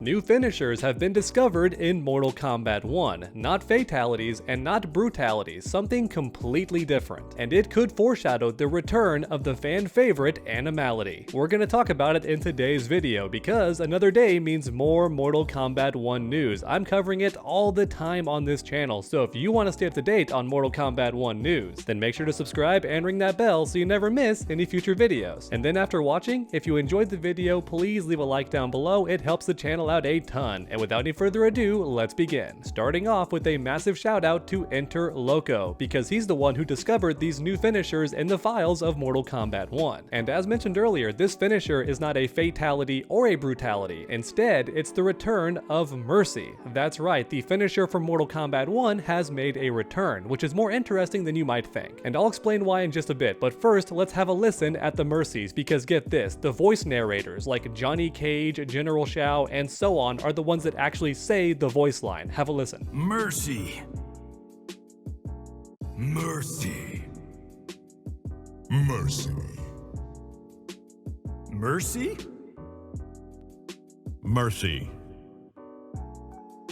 New finishers have been discovered in Mortal Kombat 1, not fatalities and not brutalities, something completely different. And it could foreshadow the return of the fan favorite Animality. We're gonna talk about it in today's video because another day means more Mortal Kombat 1 news. I'm covering it all the time on this channel, so if you want to stay up to date on Mortal Kombat 1 news, then make sure to subscribe and ring that bell so you never miss any future videos. And then after watching, if you enjoyed the video, please leave a like down below, it helps the channel out a ton. And without any further ado, let's begin. Starting off with a massive shout out to Enter Loco, because he's the one who discovered these new finishers in the files of Mortal Kombat 1. And as mentioned earlier, this finisher is not a fatality or a brutality. Instead, it's the return of Mercy. That's right, the finisher from Mortal Kombat 1 has made a return, which is more interesting than you might think. And I'll explain why in just a bit, but first, let's have a listen at the Mercies, because get this, the voice narrators like Johnny Cage, General Shao, and so on are the ones that actually say the voice line. Have a listen. Mercy. Mercy. Mercy. Mercy? Mercy.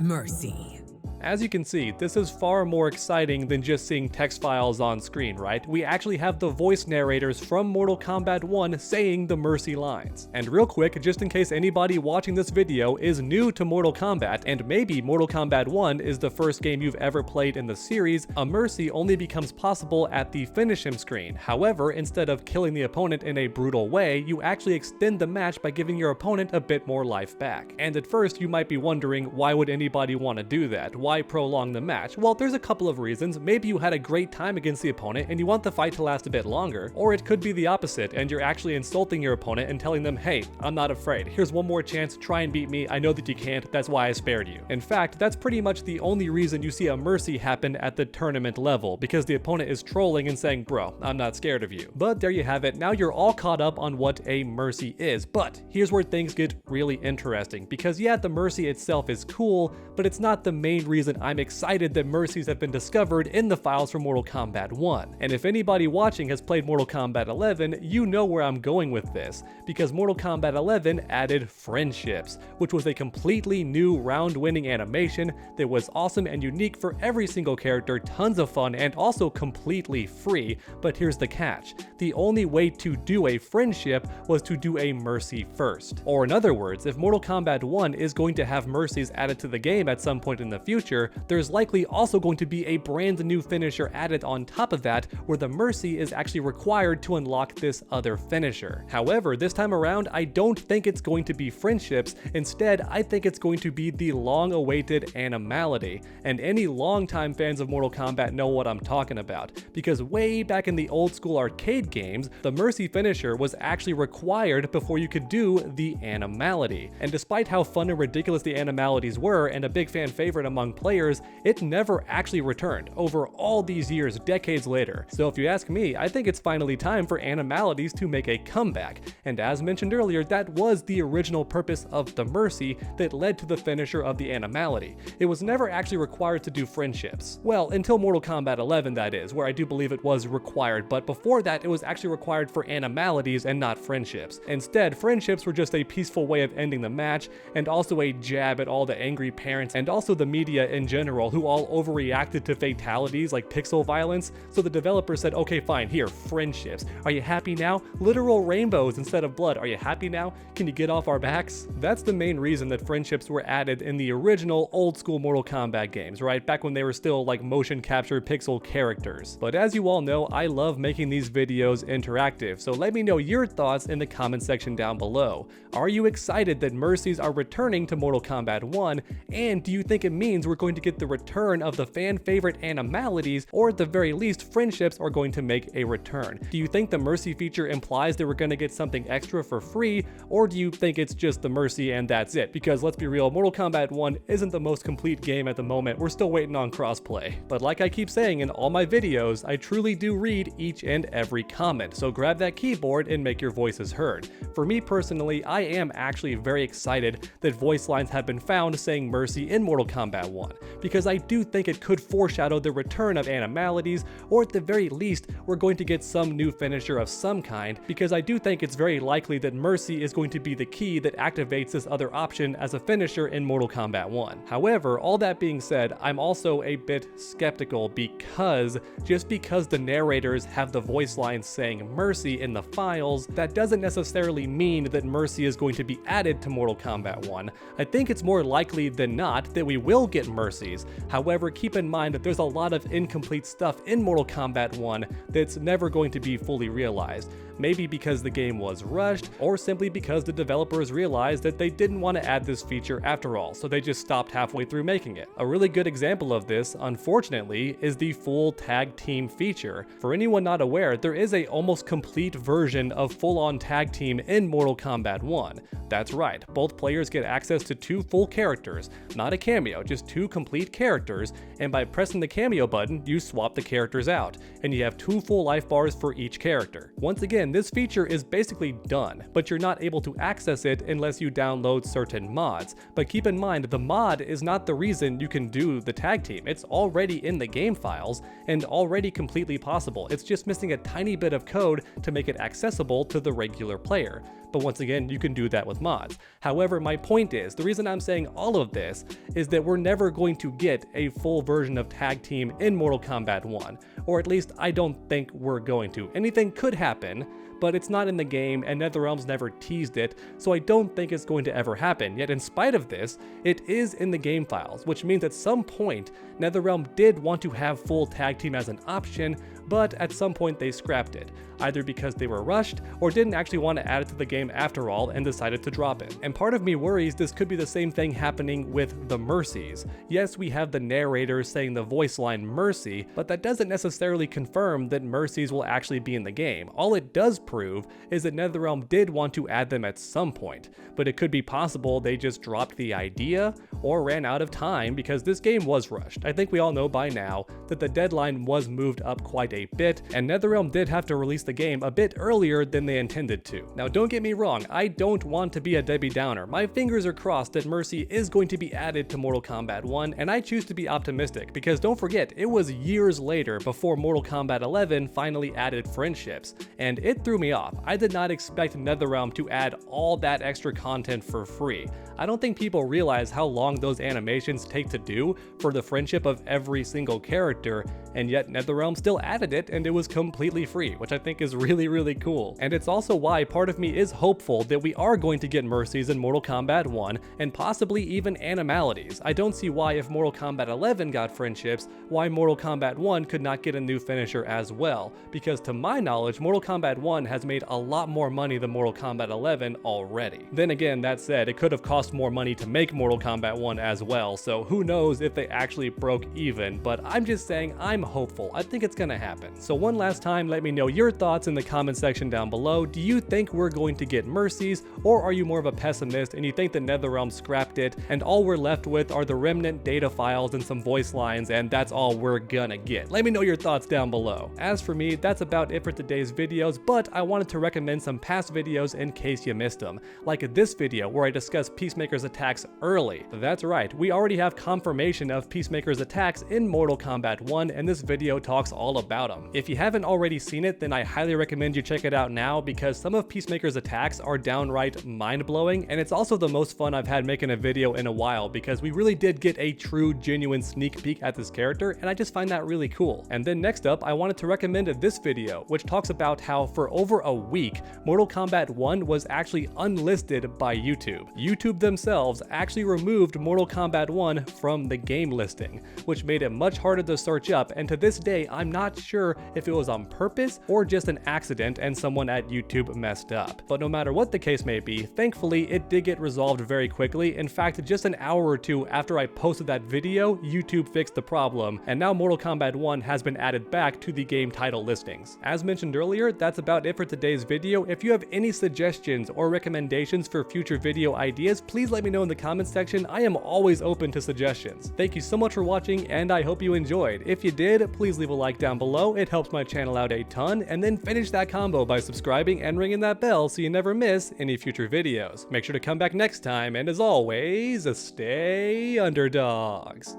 Mercy. As you can see, this is far more exciting than just seeing text files on screen, right? We actually have the voice narrators from Mortal Kombat 1 saying the Mercy lines. And real quick, just in case anybody watching this video is new to Mortal Kombat, and maybe Mortal Kombat 1 is the first game you've ever played in the series, a Mercy only becomes possible at the finish him screen. However, instead of killing the opponent in a brutal way, you actually extend the match by giving your opponent a bit more life back. And at first, you might be wondering, why would anybody want to do that? Why prolong the match? Well, there's a couple of reasons. Maybe you had a great time against the opponent and you want the fight to last a bit longer, or it could be the opposite and you're actually insulting your opponent and telling them, hey, I'm not afraid. Here's one more chance, try and beat me. I know that you can't, that's why I spared you. In fact, that's pretty much the only reason you see a Mercy happen at the tournament level, because the opponent is trolling and saying, bro, I'm not scared of you. But there you have it. Now you're all caught up on what a Mercy is. But here's where things get really interesting, because yeah, the Mercy itself is cool, but it's not the main reason I'm excited that Mercies have been discovered in the files from Mortal Kombat 1. And if anybody watching has played Mortal Kombat 11, you know where I'm going with this, because Mortal Kombat 11 added friendships, which was a completely new round-winning animation that was awesome and unique for every single character, tons of fun, and also completely free. But here's the catch. The only way to do a friendship was to do a Mercy first. Or in other words, if Mortal Kombat 1 is going to have Mercies added to the game at some point in the future, there's likely also going to be a brand new finisher added on top of that, where the Mercy is actually required to unlock this other finisher. However, this time around, I don't think it's going to be friendships. Instead, I think it's going to be the long-awaited Animality. And any longtime fans of Mortal Kombat know what I'm talking about, because way back in the old school arcade games, the Mercy finisher was actually required before you could do the Animality. And despite how fun and ridiculous the Animalities were, and a big fan favorite among players, it never actually returned over all these years, decades later. So if you ask me, I think it's finally time for Animalities to make a comeback. And as mentioned earlier, that was the original purpose of the Mercy that led to the finisher of the Animality. It was never actually required to do friendships. Well, until Mortal Kombat 11, that is, where I do believe it was required, but before that, it was actually required for Animalities and not friendships. Instead, friendships were just a peaceful way of ending the match, and also a jab at all the angry parents, and also the media in general, who all overreacted to fatalities like pixel violence. So the developer said, okay, fine, here, friendships. Are you happy now? Literal rainbows instead of blood. Are you happy now? Can you get off our backs? That's the main reason that friendships were added in the original old school Mortal Kombat games, right? Back when they were still like motion capture pixel characters. But as you all know, I love making these videos interactive, so let me know your thoughts in the comment section down below. Are you excited that Mercies are returning to Mortal Kombat 1? And do you think it means we're going to get the return of the fan favorite Animalities, or at the very least, friendships are going to make a return? Do you think the Mercy feature implies that we're going to get something extra for free, or do you think it's just the Mercy and that's it? Because let's be real, Mortal Kombat 1 isn't the most complete game at the moment. We're still waiting on crossplay. But like I keep saying in all my videos, I truly do read each and every comment, so grab that keyboard and make your voices heard. For me personally, I am actually very excited that voice lines have been found saying Mercy in Mortal Kombat 1. 1, because I do think it could foreshadow the return of animalities, or at the very least, we're going to get some new finisher of some kind, because I do think it's very likely that Mercy is going to be the key that activates this other option as a finisher in Mortal Kombat 1. However, all that being said, I'm also a bit skeptical because just because the narrators have the voice lines saying Mercy in the files, that doesn't necessarily mean that Mercy is going to be added to Mortal Kombat 1. I think it's more likely than not that we will get Mercies. However, keep in mind that there's a lot of incomplete stuff in Mortal Kombat 1 that's never going to be fully realized. Maybe because the game was rushed, or simply because the developers realized that they didn't want to add this feature after all, so they just stopped halfway through making it. A really good example of this, unfortunately, is the full tag team feature. For anyone not aware, there is a almost complete version of full-on tag team in Mortal Kombat 1. That's right, both players get access to 2 full characters, not a cameo, just 2 complete characters, and by pressing the cameo button, you swap the characters out, and you have 2 full life bars for each character. Once again, this feature is basically done, but you're not able to access it unless you download certain mods. But keep in mind, the mod is not the reason you can do the tag team. It's already in the game files and already completely possible. It's just missing a tiny bit of code to make it accessible to the regular player. But once again, you can do that with mods. However, my point is, the reason I'm saying all of this is that we're never going to get a full version of tag team in Mortal Kombat 1, or at least I don't think we're going to. Anything could happen, but it's not in the game and NetherRealm's never teased it, so I don't think it's going to ever happen. Yet in spite of this, it is in the game files, which means at some point, NetherRealm did want to have full tag team as an option, but at some point they scrapped it, either because they were rushed or didn't actually want to add it to the game after all and decided to drop it. And part of me worries this could be the same thing happening with the Mercies. Yes, we have the narrator saying the voice line Mercy, but that doesn't necessarily confirm that Mercies will actually be in the game. All it does prove is that NetherRealm did want to add them at some point, but it could be possible they just dropped the idea or ran out of time because this game was rushed. I think we all know by now that the deadline was moved up quite a bit, and NetherRealm did have to release the game a bit earlier than they intended to. Now don't get me wrong, I don't want to be a Debbie Downer. My fingers are crossed that Mercy is going to be added to Mortal Kombat 1, and I choose to be optimistic because don't forget, it was years later before Mortal Kombat 11 finally added friendships, and it threw me off. I did not expect NetherRealm to add all that extra content for free. I don't think people realize how long those animations take to do for the friendship of every single character, and yet NetherRealm still added it and it was completely free, which I think is really cool. And it's also why part of me is hopeful that we are going to get Mercies in Mortal Kombat 1 and possibly even Animalities. I don't see why if Mortal Kombat 11 got friendships, why Mortal Kombat 1 could not get a new finisher as well, because to my knowledge, Mortal Kombat 1 has made a lot more money than Mortal Kombat 11 already. Then again, that said, it could have cost more money to make Mortal Kombat 1 as well, so who knows if they actually broke even, but I'm just saying I'm hopeful. I think it's gonna happen. So one last time, let me know your thoughts in the comment section down below. Do you think we're going to get Mercies, or are you more of a pessimist and you think the NetherRealm scrapped it and all we're left with are the remnant data files and some voice lines and that's all we're gonna get? Let me know your thoughts down below. As for me, that's about it for today's videos, but I wanted to recommend some past videos in case you missed them, like this video where I discuss Peacemaker's attacks early. That's right, we already have confirmation of Peacemaker's attacks in Mortal Kombat 1 and this video talks all about them. If you haven't already seen it, then I highly recommend you check it out now because some of Peacemaker's attacks are downright mind-blowing, and it's also the most fun I've had making a video in a while because we really did get a true genuine sneak peek at this character and I just find that really cool. And then next up, I wanted to recommend this video which talks about how for over a week Mortal Kombat 1 was actually unlisted by YouTube. YouTube themselves actually removed Mortal Kombat 1 from the game listing, which made it much harder to search up, and to this day I'm not sure if it was on purpose or just an accident and someone at YouTube messed up. But no matter what the case may be, thankfully it did get resolved very quickly. In fact, just an hour or two after I posted that video, YouTube fixed the problem, and now Mortal Kombat 1 has been added back to the game title listings. As mentioned earlier, that's about it for today's video. If you have any suggestions or recommendations for future video ideas, please let me know in the comments section. I am always open to suggestions. Thank you so much for watching and I hope you enjoyed. If you did, please leave a like down below. It helps my channel out a ton, and then finish that combo by subscribing and ringing that bell so you never miss any future videos. Make sure to come back next time, and as always, stay underdogs.